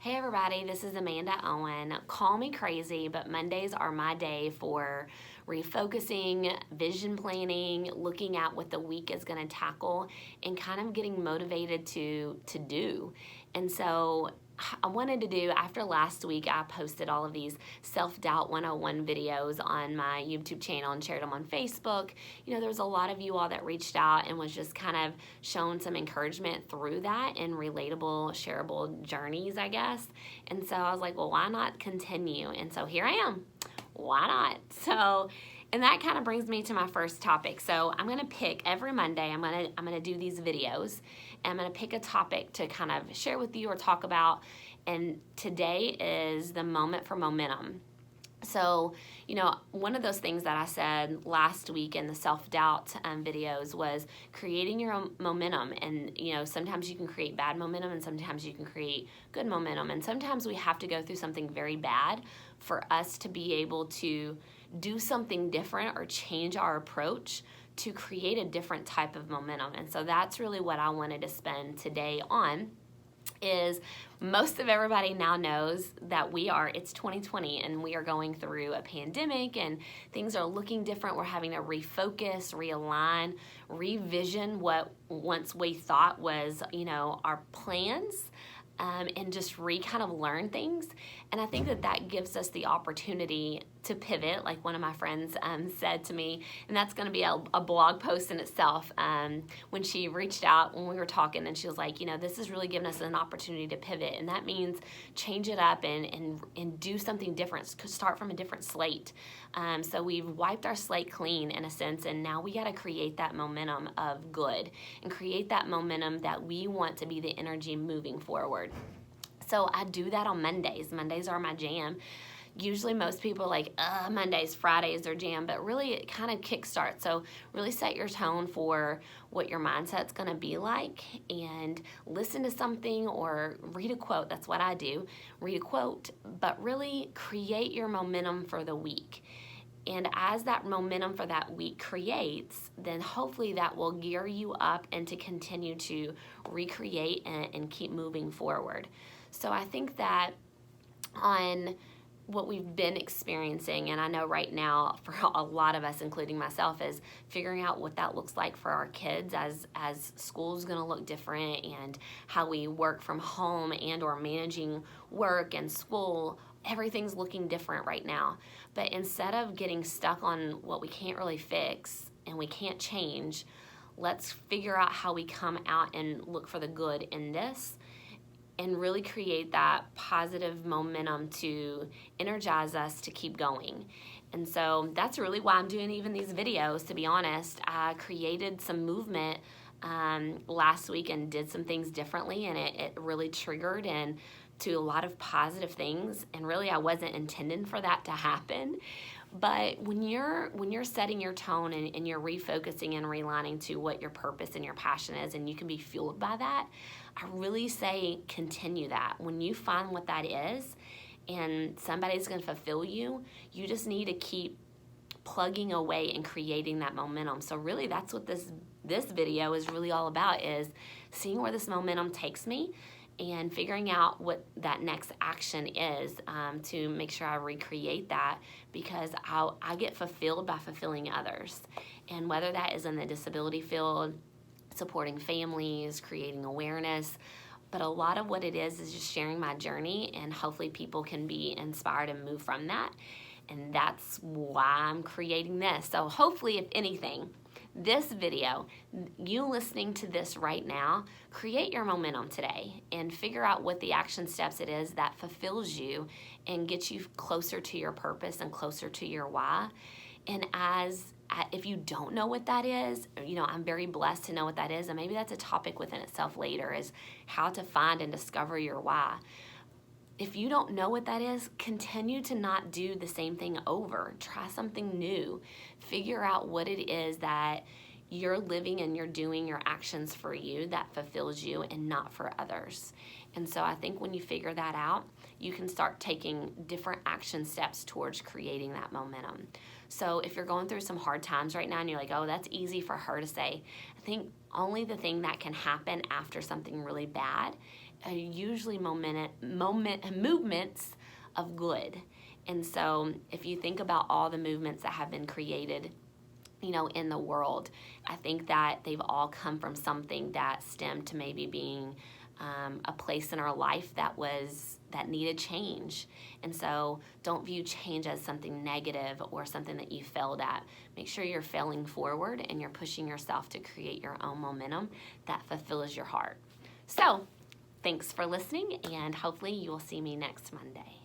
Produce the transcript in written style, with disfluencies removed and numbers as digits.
Hey everybody, this is Amanda Owen. Call me crazy, but Mondays are my day for refocusing, vision planning, looking at what the week is going to tackle, and kind of getting motivated to do. And so I wanted to do, after last week, I posted all of these self-doubt 101 videos on my YouTube channel and shared them on Facebook. You know, there was a lot of you all that reached out and was just kind of showing some encouragement through that and relatable, shareable journeys, I guess. And so I was like, well, why not continue? And so here I am. Why not? So, and that kind of brings me to my first topic. So I'm going to pick every Monday, I'm going to do these videos, and I'm going to pick a topic to kind of share with you or talk about. And today is the moment for momentum. So, you know, one of those things that I said last week in the self-doubt videos was creating your own momentum. And, you know, sometimes you can create bad momentum and sometimes you can create good momentum. And sometimes we have to go through something very bad for us to be able to do something different or change our approach to create a different type of momentum. And so that's really what I wanted to spend today on. Is most of everybody now knows that it's 2020 and we are going through a pandemic and things are looking different. We're having to refocus, realign, revision what once we thought was, you know, our plans. And just kind of learn things. And I think that gives us the opportunity to pivot, like one of my friends said to me, and that's going to be a blog post in itself. When she reached out when we were talking, and she was like, you know, this has really given us an opportunity to pivot, and that means change it up and do something different, start from a different slate. So we've wiped our slate clean in a sense, and now we got to create that momentum of good and create that momentum that we want to be the energy moving forward. So I do that on Mondays. Mondays are my jam. Usually most people are like, Mondays, Fridays are jam, but really it kind of kickstarts. So really set your tone for what your mindset's going to be like and listen to something or read a quote. That's what I do. Read a quote, but really create your momentum for the week. And as that momentum for that week creates, then hopefully that will gear you up and to continue to recreate and keep moving forward. So I think that on what we've been experiencing, and I know right now for a lot of us, including myself, is figuring out what that looks like for our kids as school's going to look different and how we work from home and or managing work and school. Everything's looking different right now. But instead of getting stuck on what we can't really fix and we can't change, let's figure out how we come out and look for the good in this and really create that positive momentum to energize us to keep going. And so that's really why I'm doing even these videos, to be honest. I created some movement last week and did some things differently, and it really triggered and to a lot of positive things, and really I wasn't intending for that to happen. But when you're setting your tone and you're refocusing and realigning to what your purpose and your passion is, and you can be fueled by that, I really say continue that. When you find what that is and somebody's going to fulfill you, you just need to keep plugging away and creating that momentum. So really that's what this video is really all about, is seeing where this momentum takes me and figuring out what that next action is to make sure I recreate that, because I get fulfilled by fulfilling others. And whether that is in the disability field, supporting families, creating awareness, but a lot of what it is just sharing my journey, and hopefully people can be inspired and move from that. And that's why I'm creating this. So hopefully, if anything, this video, you listening to this right now, create your momentum today and figure out what the action steps it is that fulfills you and gets you closer to your purpose and closer to your why. And if you don't know what that is, you know, I'm very blessed to know what that is, and maybe that's a topic within itself later, is how to find and discover your why. If you don't know what that is, continue to not do the same thing over. Try something new. Figure out what it is that you're living and you're doing your actions for you that fulfills you and not for others. And so I think when you figure that out, you can start taking different action steps towards creating that momentum. So if you're going through some hard times right now and you're like, oh, that's easy for her to say, I think only the thing that can happen after something really bad usually movements of good. And so if you think about all the movements that have been created, in the world, I think that they've all come from something that stemmed to maybe being a place in our life that needed change. And so don't view change as something negative or something that you failed at. Make sure you're failing forward and you're pushing yourself to create your own momentum that fulfills your heart. So thanks for listening, and hopefully you will see me next Monday.